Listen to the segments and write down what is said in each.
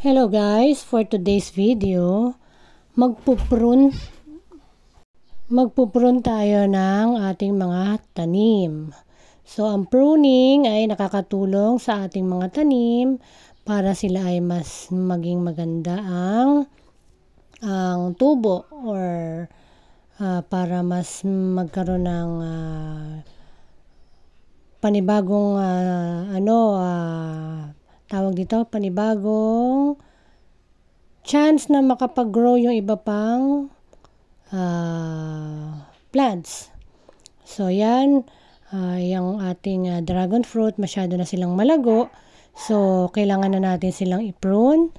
Hello guys, for today's video, magpuprune tayo ng ating mga tanim. So ang pruning ay nakakatulong sa ating mga tanim para sila ay mas maging maganda ang tubo or para mas magkaroon ng panibagong panibagong chance na makapag-grow yung iba pang plants. So yan, yung ating dragon fruit, masyado na silang malago. So kailangan na natin silang i-prune.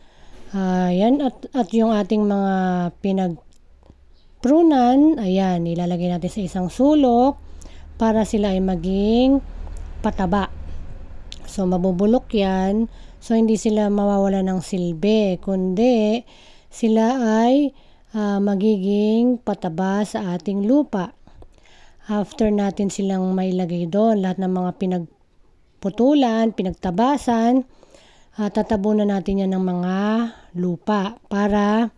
Yan, at yung ating mga pinagprunan, ayan, ilalagay natin sa isang sulok para sila ay maging pataba. So mabubulok yan. So hindi sila mawawala ng silbi, kundi sila ay magiging pataba sa ating lupa. After natin silang mailagay doon, lahat ng mga pinagputulan, pinagtabasan, tatabunan natin yan ng mga lupa para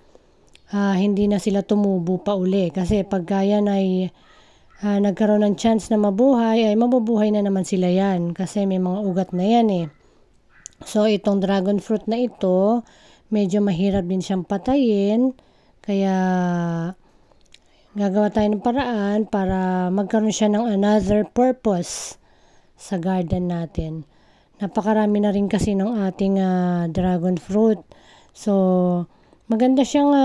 hindi na sila tumubo pa uli. Kasi pagka yan ay nagkaroon ng chance na mabuhay, ay mabubuhay na naman sila yan kasi may mga ugat na yan eh. So itong dragon fruit na ito, medyo mahirap din siyang patayin, kaya gagawa tayo ng paraan para magkaroon siya ng another purpose sa garden natin. Napakarami na rin kasi ng ating dragon fruit. So maganda siyang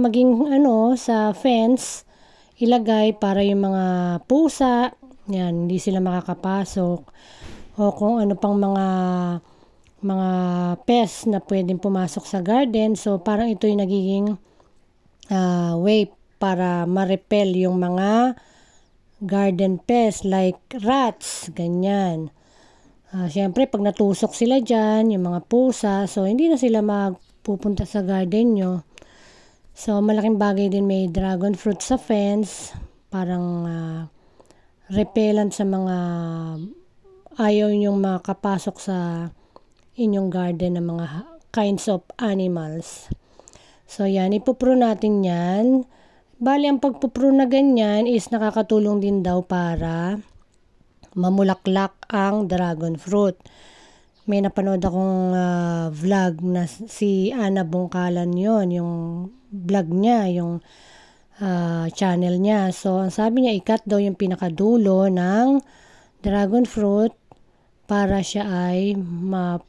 maging sa fence ilagay para yung mga pusa, yan, hindi sila makakapasok, o kung ano pang mga pests na pwedeng pumasok sa garden. So parang ito yung nagiging way para ma-repel yung mga garden pests like rats, ganyan. Siyempre pag natusok sila dyan, yung mga pusa, so hindi na sila magpupunta sa garden nyo. So malaking bagay din may dragon fruit sa fence, parang repellent sa mga ayaw nyong makapasok sa inyong garden ng mga kinds of animals. So yan, ipuprune natin yan. Bali ang pagpuprune na ganyan is nakakatulong din daw para mamulaklak ang dragon fruit. May napanood akong vlog na si Ana Bungkalan yon, yung vlog niya, yung channel niya. So ang sabi niya, ikat daw yung pinakadulo ng dragon fruit para siya ay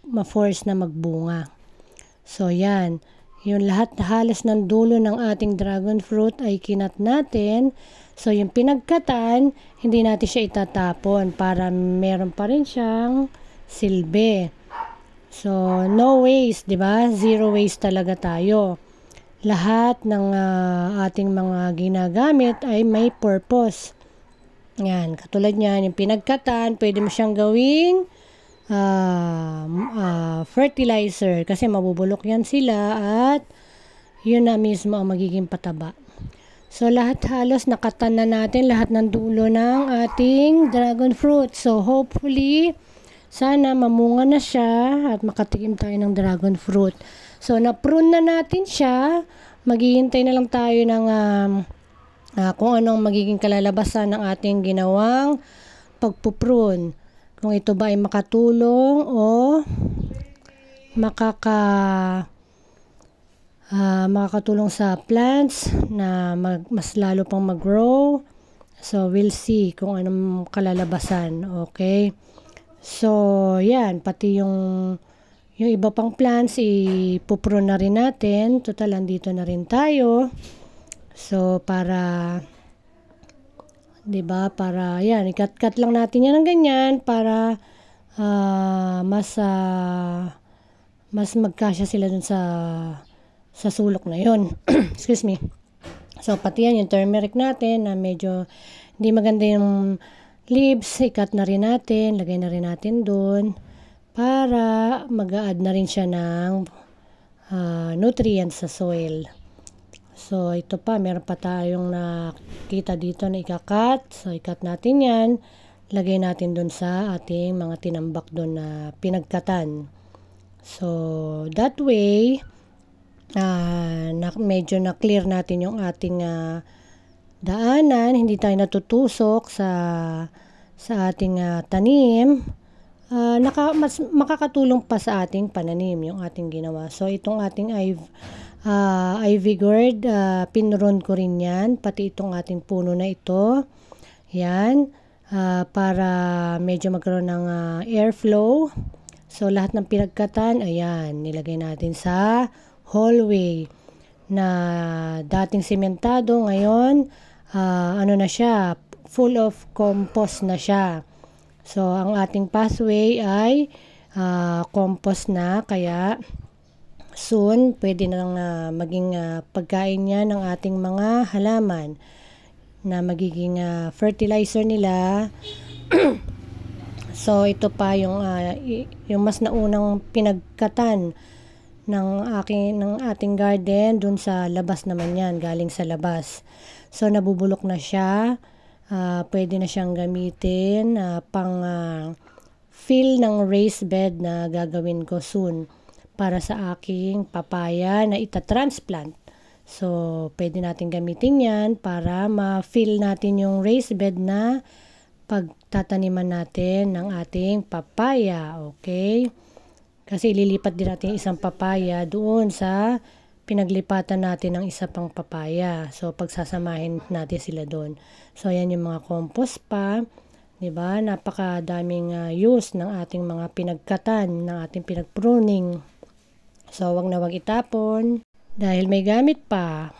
ma-force na magbunga. So yan, yung lahat halos ng dulo ng ating dragon fruit ay kinat natin. So yung pinagkatan, hindi natin siya itatapon para meron pa rin siyang silbi. So no waste, 'di ba? Zero waste talaga tayo. Lahat ng ating mga ginagamit ay may purpose. Yan, katulad niyan, yung pinagkatan, pwede mo siyang gawing fertilizer kasi mabubulok yan sila at yun na mismo ang magiging pataba. So lahat halos nakatan na natin lahat ng dulo ng ating dragon fruit. So hopefully sana mamunga na siya at makatikim tayo ng dragon fruit. So na-prune na natin siya. Maghihintay na lang tayo ng kung anong magiging kalalabasan ng ating ginawang pagpuprune. Kung ito ba ay makatulong o makakatulong sa plants na mas lalo pang mag-grow. So we'll see kung anong kalalabasan. Okay? So yan, pati yung iba pang plants ipuprune na rin natin. Total, andito na rin tayo. So para, 'di ba, para yan, ikat-kat lang natin yan ng ganyan para mas magkasya sila dun sa sulok na yon. Excuse me. So pati yan, yung turmeric natin na medyo hindi maganda yung leaves, ikat na rin natin, lagay na rin natin dun para mag-a-add na rin siya ng nutrients sa soil. So ito pa, meron pa tayong nakita dito na ikakat. So ikat natin yan, lagay natin dun sa ating mga tinambak dun na pinagkatan. So, that way, medyo na-clear natin yung ating daanan, hindi tayo natutusok sa ating tanim. Mas makakatulong pa sa ating pananim yung ating ginawa. So, itong ating ivy gourd, pinron ko rin yan, pati itong ating puno na ito. Yan, para medyo magkaroon ng airflow. So, lahat ng pinagkatan, ayan, nilagay natin sa hallway na dating sementado. Ngayon, ano na siya, full of compost na siya. So, ang ating pathway ay compost na, kaya soon, pwede na lang maging pagkain niya ng ating mga halaman na magiging fertilizer nila. So, ito pa yung mas naunang pinagkatan ng ating garden dun sa labas naman yan, galing sa labas. So, nabubulok na siya. Pwede na siyang gamitin pang fill ng raised bed na gagawin ko soon para sa aking papaya na itatransplant. So, pwede natin gamitin yan para ma-fill natin yung raised bed na pagtataniman natin ng ating papaya. Okay? Kasi ililipat din natin isang papaya doon sa pinaglipatan natin ng isa pang papaya. So, pagsasamahin natin sila doon. So, ayan yung mga compost pa. Diba? Napakadaming use ng ating mga pinagkatan, ng ating pinagpruning. So, wag na wag itapon dahil may gamit pa.